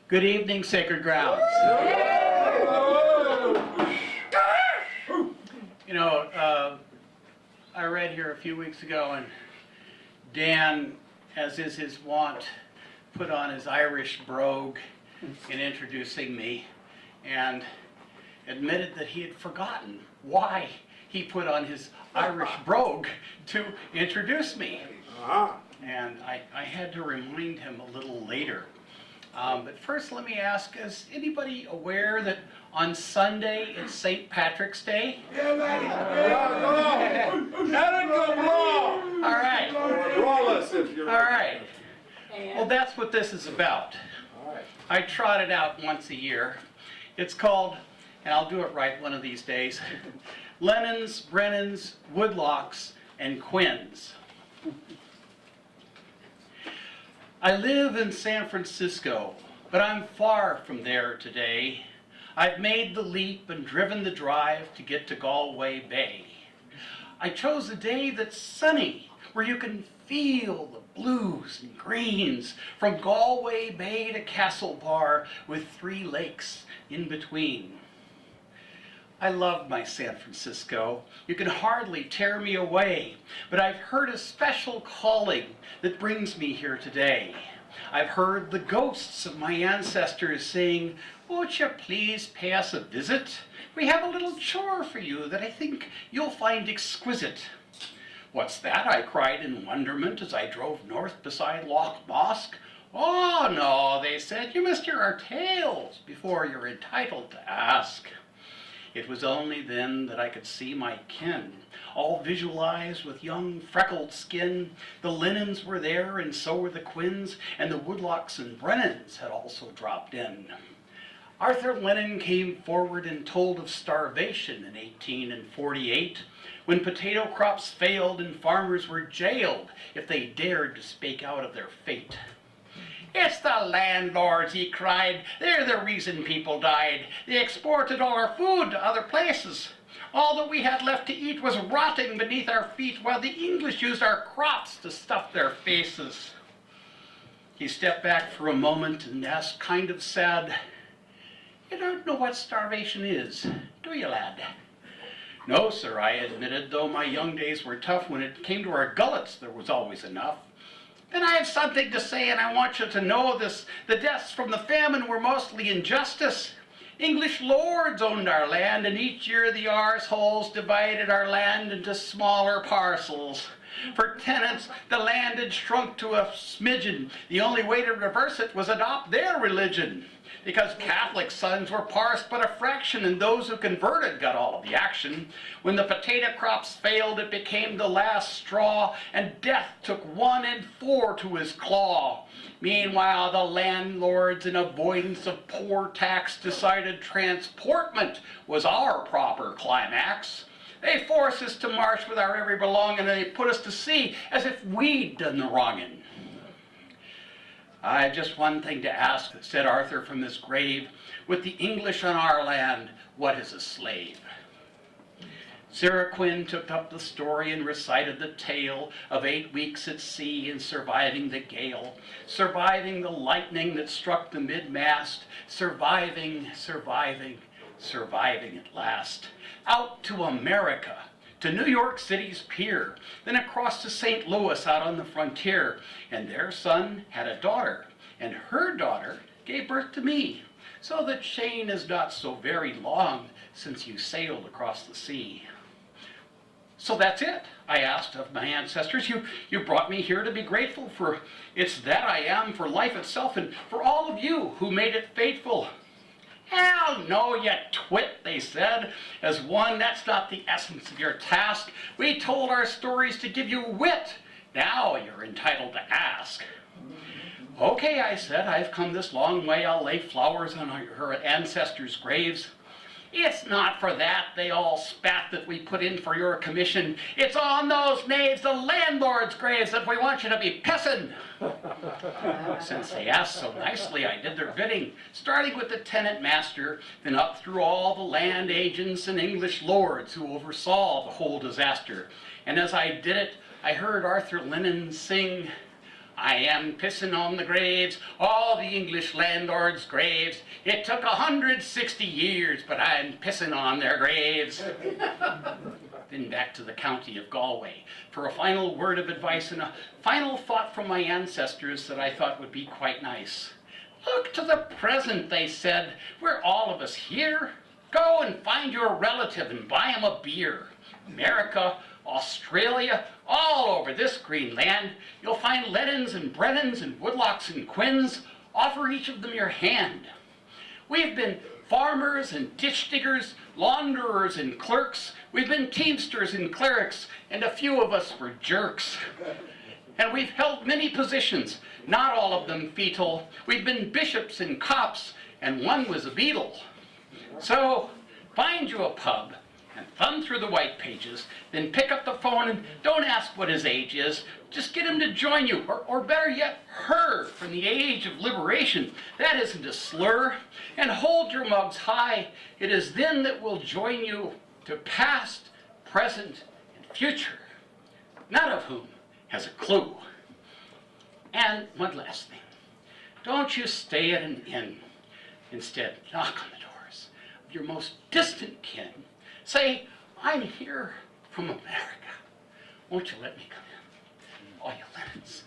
Good evening, Sacred Grounds. You know, I read here a few weeks ago, and Dan, as is his wont, put on his Irish brogue in introducing me and admitted that he had forgotten why he put on his Irish brogue to introduce me. And I had to remind him a little later. But first, let me ask, is anybody aware that on Sunday it's St. Patrick's Day? Yeah, man. All right. Lawless, if you're All right. Well, that's what this is about. I trot it out once a year. It's called, and I'll do it right one of these days, Lennons Brennans Woodlocks and Quinns. I live in San Francisco, but I'm far from there today. I've made the leap and driven the drive to get to Galway Bay. I chose a day that's sunny, where you can feel the blues and greens from Galway Bay to Castlebar with 3 lakes in between. I love my San Francisco. You can hardly tear me away, but I've heard a special calling that brings me here today. I've heard the ghosts of my ancestors saying, "Won't you please pay us a visit? We have a little chore for you that I think you'll find exquisite." "What's that?" I cried in wonderment as I drove north beside Loch Mosk. "Oh no," they said, "you must hear our tales before you're entitled to ask." It was only then that I could see my kin, all visualized with young freckled skin. The Lennons were there, and so were the Quinns, and the Woodlocks and Brennans had also dropped in. Arthur Lennon came forward and told of starvation in 1848, when potato crops failed and farmers were jailed if they dared to speak out of their fate. "It's the landlords," he cried. "They're the reason people died. They exported all our food to other places. All that we had left to eat was rotting beneath our feet, while the English used our crops to stuff their faces." He stepped back for a moment and asked, kind of sad, "You don't know what starvation is, do you, lad?" "No, sir," I admitted, though my young days were tough. When it came to our gullets, there was always enough. "Then I have something to say, and I want you to know this. The deaths from the famine were mostly injustice. English lords owned our land, and each year the arseholes divided our land into smaller parcels. For tenants, the land had shrunk to a smidgen. The only way to reverse it was adopt their religion. Because Catholic sons were parsed but a fraction, and those who converted got all of the action. When the potato crops failed, it became the last straw, and death took 1 in 4 to his claw. Meanwhile, the landlords, in avoidance of poor tax, decided transportment was our proper climax. They forced us to march with our every belonging, and they put us to sea as if we'd done the wronging." "I've just one thing to ask," said Arthur from his grave. "With the English on our land, what is a slave?" Sarah Quinn took up the story and recited the tale of 8 weeks at sea and surviving the gale, surviving the lightning that struck the mid-mast, surviving at last, out to America, to New York City's pier, then across to St. Louis out on the frontier. And their son had a daughter, and her daughter gave birth to me. So the chain is not so very long since you sailed across the sea. "So that's it?" I asked of my ancestors. You brought me here to be grateful for. It's that I am, for life itself, and for all of you who made it fateful." "Hell no, you twit," they said. "As one, that's not the essence of your task. We told our stories to give you wit. Now you're entitled to ask." "Okay," I said, "I've come this long way. I'll lay flowers on her ancestors' graves." "It's not for that," they all spat, "that we put in for your commission. It's on those knaves, the landlords' graves, that we want you to be pissin'." Since they asked so nicely, I did their bidding, starting with the tenant master, then up through all the land agents and English lords who oversaw the whole disaster. And as I did it, I heard Arthur Lennon sing, I am pissing on the graves, all the English landlords' graves. It took 160 years, but I'm pissing on their graves. Then back to the county of Galway for a final word of advice and a final thought from my ancestors that I thought would be quite nice. Look to the present, they said. We're all of us here. Go and find your relative and buy him a beer. America, Australia, all over this green land, you'll find Lennons and Brennans and Woodlocks and Quinns. Offer each of them your hand. We've been farmers and ditch diggers, launderers and clerks. We've been teamsters and clerics, and a few of us were jerks. And we've held many positions, not all of them fetal. We've been bishops and cops, and one was a beetle. So find you a pub and thumb through the white pages, then pick up the phone and don't ask what his age is. Just get him to join you, or better yet, her, from the age of liberation. That isn't a slur. And hold your mugs high. It is then that we'll join you to past, present, and future, none of whom has a clue. And one last thing. Don't you stay at an inn. Instead, knock on the doors of your most distant kin. Say, I'm here from America. Won't you let me come in? All you Lennons.